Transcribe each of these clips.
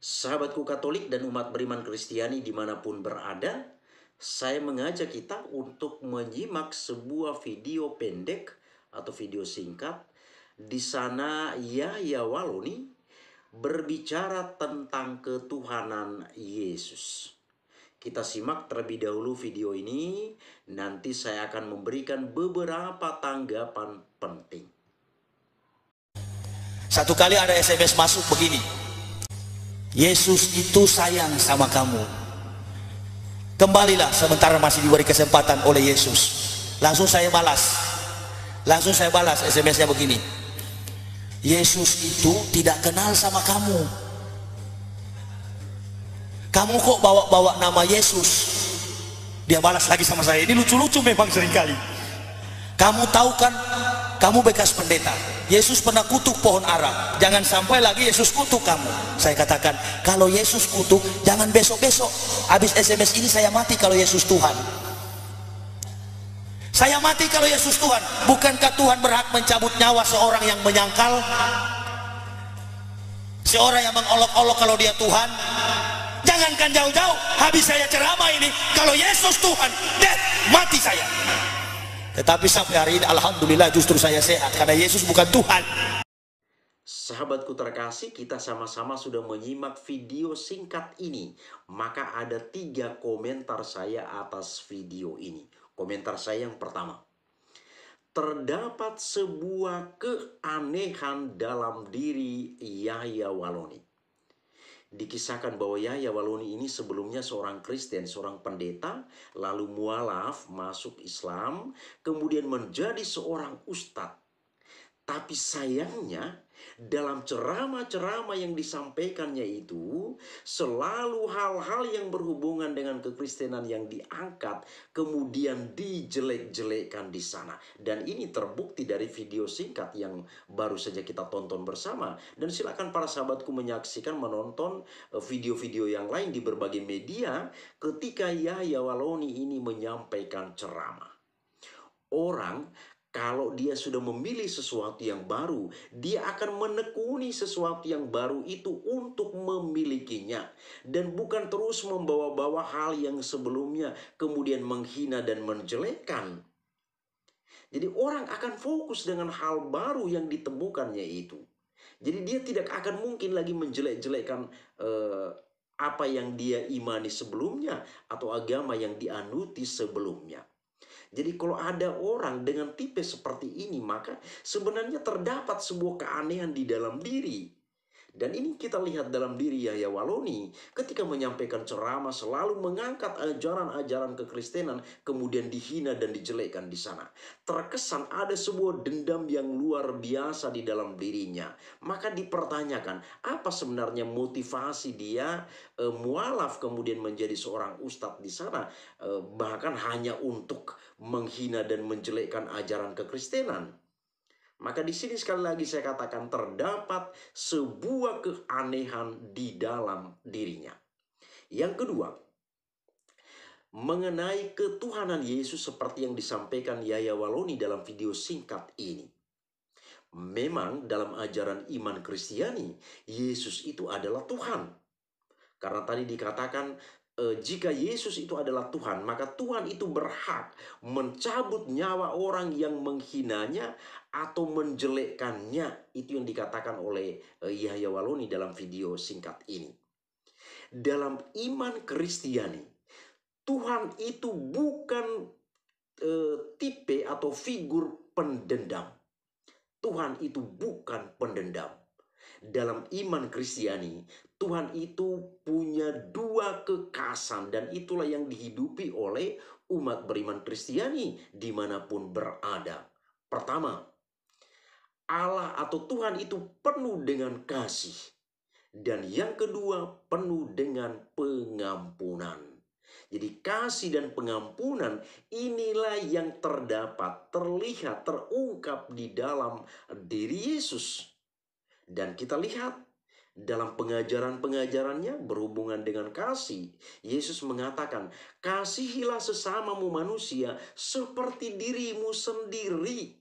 Sahabatku Katolik dan umat beriman Kristiani dimanapun berada, saya mengajak kita untuk menyimak sebuah video pendek atau video singkat. Di sana Yahya Waloni berbicara tentang ketuhanan Yesus. Kita simak terlebih dahulu video ini, nanti saya akan memberikan beberapa tanggapan penting. Satu kali ada SMS masuk begini, Yesus itu sayang sama kamu. Kembalilah sementara masih diberi kesempatan oleh Yesus. Langsung saya balas SMS-nya begini, Yesus itu tidak kenal sama kamu. Kamu kok bawa-bawa nama Yesus? Dia balas lagi sama saya, ini lucu-lucu memang seringkali. Kamu tahu kan, kamu bekas pendeta, Yesus pernah kutuk pohon ara. Jangan sampai lagi Yesus kutuk kamu. Saya katakan, kalau Yesus kutuk, jangan besok-besok. Habis SMS ini saya mati kalau Yesus Tuhan. Saya mati kalau Yesus Tuhan. Bukankah Tuhan berhak mencabut nyawa seorang yang menyangkal? Seorang yang mengolok-olok kalau dia Tuhan? Jangankan jauh-jauh, habis saya ceramah ini, kalau Yesus Tuhan, mati saya. Tetapi sampai hari ini alhamdulillah justru saya sehat karena Yesus bukan Tuhan. Sahabatku terkasih, kita sama-sama sudah menyimak video singkat ini. Maka ada 3 komentar saya atas video ini. Komentar saya yang pertama, terdapat sebuah keanehan dalam diri Yahya Waloni. Dikisahkan bahwa Yahya Waloni ini sebelumnya seorang Kristen, seorang pendeta, lalu mualaf, masuk Islam, kemudian menjadi seorang ustadz. Tapi sayangnya dalam ceramah-ceramah yang disampaikannya itu selalu hal-hal yang berhubungan dengan kekristenan yang diangkat kemudian dijelek-jelekkan di sana. Dan ini terbukti dari video singkat yang baru saja kita tonton bersama. Dan silakan para sahabatku menyaksikan, menonton video-video yang lain di berbagai media ketika Yahya Waloni ini menyampaikan ceramah. Orang kalau dia sudah memilih sesuatu yang baru, dia akan menekuni sesuatu yang baru itu untuk memilikinya. Dan bukan terus membawa-bawa hal yang sebelumnya kemudian menghina dan menjelekkan. Jadi orang akan fokus dengan hal baru yang ditemukannya itu. Jadi dia tidak akan mungkin lagi menjelek-jelekkan apa yang dia imani sebelumnya atau agama yang dianuti sebelumnya. Jadi kalau ada orang dengan tipe seperti ini, maka sebenarnya terdapat sebuah keanehan di dalam diri. Dan ini kita lihat dalam diri Yahya Waloni ketika menyampaikan ceramah selalu mengangkat ajaran-ajaran kekristenan kemudian dihina dan dijelekkan di sana. Terkesan ada sebuah dendam yang luar biasa di dalam dirinya. Maka dipertanyakan apa sebenarnya motivasi dia mualaf kemudian menjadi seorang ustadz di sana, bahkan hanya untuk menghina dan menjelekkan ajaran kekristenan. Maka di sini sekali lagi saya katakan terdapat sebuah keanehan di dalam dirinya. Yang kedua, mengenai ketuhanan Yesus seperti yang disampaikan Yahya Waloni dalam video singkat ini. Memang dalam ajaran iman Kristiani, Yesus itu adalah Tuhan. Karena tadi dikatakan jika Yesus itu adalah Tuhan, maka Tuhan itu berhak mencabut nyawa orang yang menghinanya atau menjelekkannya. Itu yang dikatakan oleh Yahya Waloni dalam video singkat ini. Dalam iman Kristiani, Tuhan itu bukan tipe atau figur pendendam. Tuhan itu bukan pendendam. Dalam iman Kristiani, Tuhan itu punya 2 kekasan dan itulah yang dihidupi oleh umat beriman Kristiani dimanapun berada. Pertama, Allah atau Tuhan itu penuh dengan kasih. Dan yang kedua, penuh dengan pengampunan. Jadi kasih dan pengampunan inilah yang terlihat, terungkap di dalam diri Yesus. Dan kita lihat dalam pengajaran-pengajarannya berhubungan dengan kasih. Yesus mengatakan, kasihilah sesamamu manusia seperti dirimu sendiri.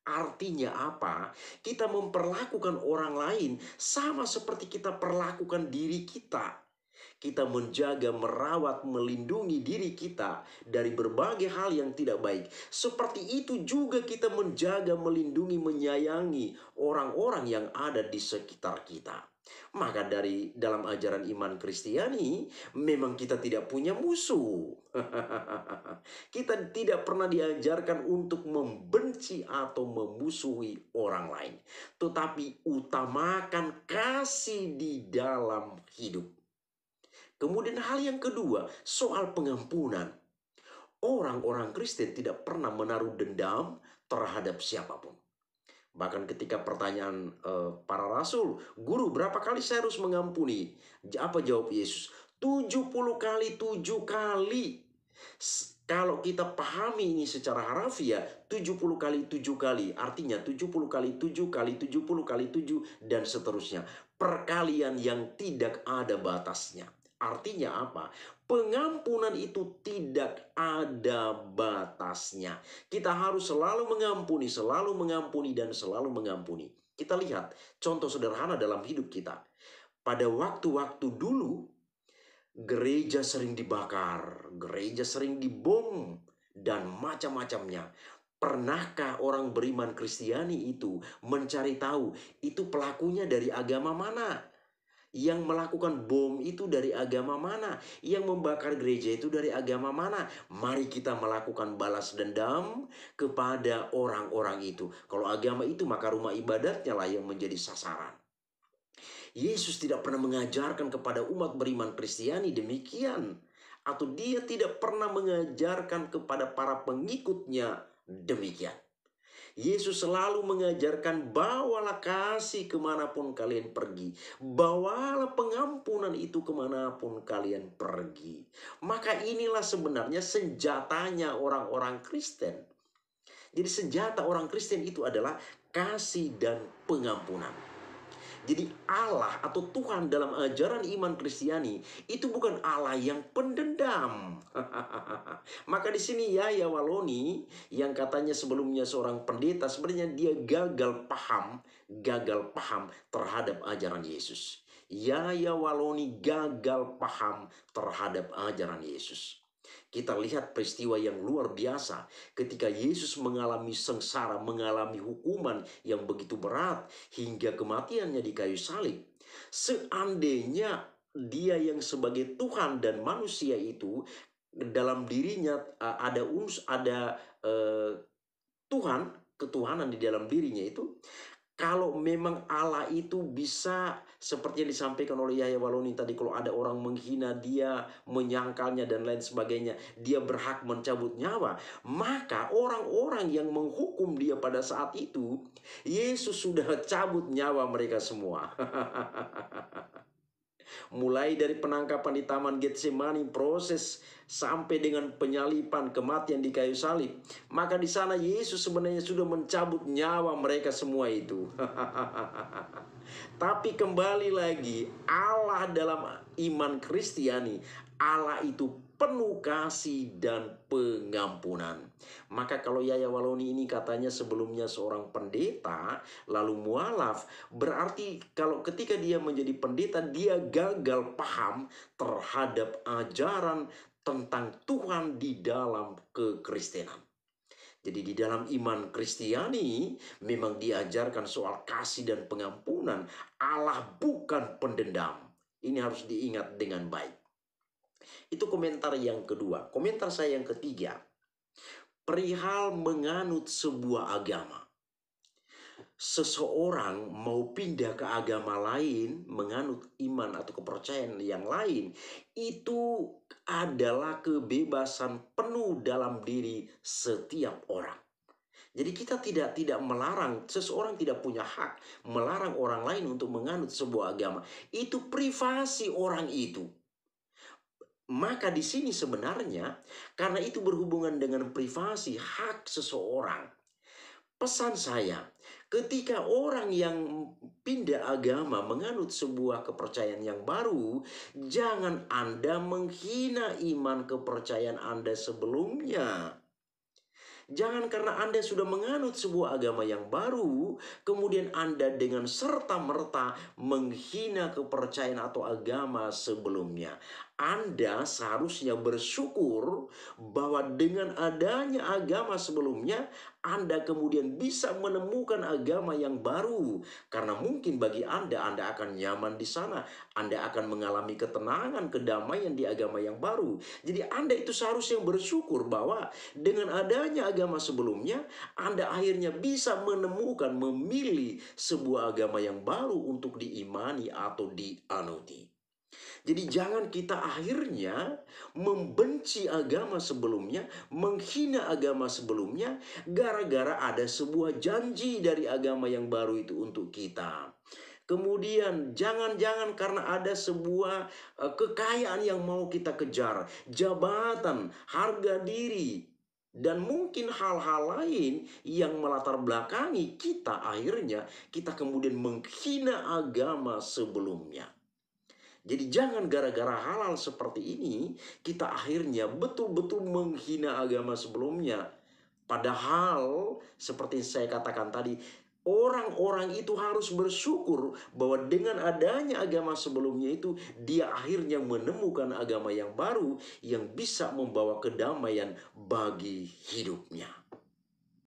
Artinya apa? Kita memperlakukan orang lain sama seperti kita perlakukan diri kita. Kita menjaga, merawat, melindungi diri kita dari berbagai hal yang tidak baik. Seperti itu juga kita menjaga, melindungi, menyayangi orang-orang yang ada di sekitar kita. Maka dari dalam ajaran iman Kristiani, memang kita tidak punya musuh. Kita tidak pernah diajarkan untuk membenci atau memusuhi orang lain, tetapi utamakan kasih di dalam hidup. Kemudian hal yang kedua, soal pengampunan. Orang-orang Kristen tidak pernah menaruh dendam terhadap siapapun. Bahkan ketika pertanyaan para rasul, "Guru, berapa kali saya harus mengampuni?" Apa jawab Yesus? 70 kali 7 kali. Kalau kita pahami ini secara harafiah, 70 kali 7 kali. Artinya 70 kali 7 kali 70 kali 7 dan seterusnya. Perkalian yang tidak ada batasnya. Artinya apa? Pengampunan itu tidak ada batasnya. Kita harus selalu mengampuni, dan selalu mengampuni. Kita lihat contoh sederhana dalam hidup kita. Pada waktu-waktu dulu, gereja sering dibakar, gereja sering dibom, dan macam-macamnya. Pernahkah orang beriman Kristiani itu mencari tahu itu pelakunya dari agama mana? Yang melakukan bom itu dari agama mana? Yang membakar gereja itu dari agama mana? Mari kita melakukan balas dendam kepada orang-orang itu. Kalau agama itu, maka rumah ibadatnya lah yang menjadi sasaran. Yesus tidak pernah mengajarkan kepada umat beriman Kristiani demikian. Atau dia tidak pernah mengajarkan kepada para pengikutnya demikian. Yesus selalu mengajarkan, bawalah kasih kemanapun kalian pergi. Bawalah pengampunan itu kemanapun kalian pergi. Maka inilah sebenarnya senjatanya orang-orang Kristen. Jadi senjata orang Kristen itu adalah kasih dan pengampunan. Jadi Allah atau Tuhan dalam ajaran iman Kristiani itu bukan Allah yang pendendam. Maka di sini Yahya Waloni yang katanya sebelumnya seorang pendeta, sebenarnya dia gagal paham terhadap ajaran Yesus. Yahya Waloni gagal paham terhadap ajaran Yesus. Kita lihat peristiwa yang luar biasa ketika Yesus mengalami sengsara, mengalami hukuman yang begitu berat hingga kematiannya di kayu salib. Seandainya dia yang sebagai Tuhan dan manusia itu dalam dirinya ada Tuhan, ketuhanan di dalam dirinya itu, kalau memang Allah itu bisa seperti yang disampaikan oleh Yahya Waloni tadi, kalau ada orang menghina dia, menyangkalnya dan lain sebagainya, dia berhak mencabut nyawa. Maka orang-orang yang menghukum dia pada saat itu, Yesus sudah cabut nyawa mereka semua. Mulai dari penangkapan di Taman Getsemani, proses sampai dengan penyalipan, kematian di kayu salib. Maka di sana Yesus sebenarnya sudah mencabut nyawa mereka semua itu. Tapi kembali lagi, Allah dalam iman Kristiani, Allah itu penuh kasih dan pengampunan. Maka kalau Yahya Waloni ini katanya sebelumnya seorang pendeta, lalu mualaf, berarti kalau ketika dia menjadi pendeta, dia gagal paham terhadap ajaran tentang Tuhan di dalam kekristenan. Jadi di dalam iman Kristiani memang diajarkan soal kasih dan pengampunan. Allah bukan pendendam. Ini harus diingat dengan baik. Itu komentar yang kedua. Komentar saya yang ketiga, perihal menganut sebuah agama. Seseorang mau pindah ke agama lain, menganut iman atau kepercayaan yang lain, itu adalah kebebasan penuh dalam diri setiap orang. Jadi kita tidak melarang, seseorang tidak punya hak melarang orang lain untuk menganut sebuah agama. Itu privasi orang itu. Maka di sini sebenarnya karena itu berhubungan dengan privasi hak seseorang. Pesan saya, ketika orang yang pindah agama menganut sebuah kepercayaan yang baru, jangan Anda menghina iman kepercayaan Anda sebelumnya. Jangan karena Anda sudah menganut sebuah agama yang baru, kemudian Anda dengan serta-merta menghina kepercayaan atau agama sebelumnya. Anda seharusnya bersyukur bahwa dengan adanya agama sebelumnya, Anda kemudian bisa menemukan agama yang baru. Karena mungkin bagi Anda akan nyaman di sana. Anda akan mengalami ketenangan, kedamaian di agama yang baru. Jadi Anda itu seharusnya bersyukur bahwa dengan adanya agama sebelumnya, Anda akhirnya bisa menemukan, memilih sebuah agama yang baru untuk diimani atau dianuti. Jadi jangan kita akhirnya membenci agama sebelumnya, menghina agama sebelumnya, gara-gara ada sebuah janji dari agama yang baru itu untuk kita. Kemudian jangan-jangan karena ada sebuah kekayaan yang mau kita kejar, jabatan, harga diri, dan mungkin hal-hal lain yang melatar belakangi kita, akhirnya kita kemudian menghina agama sebelumnya. Jadi jangan gara-gara hal-hal seperti ini kita akhirnya betul-betul menghina agama sebelumnya. Padahal seperti saya katakan tadi, orang-orang itu harus bersyukur bahwa dengan adanya agama sebelumnya itu, dia akhirnya menemukan agama yang baru yang bisa membawa kedamaian bagi hidupnya.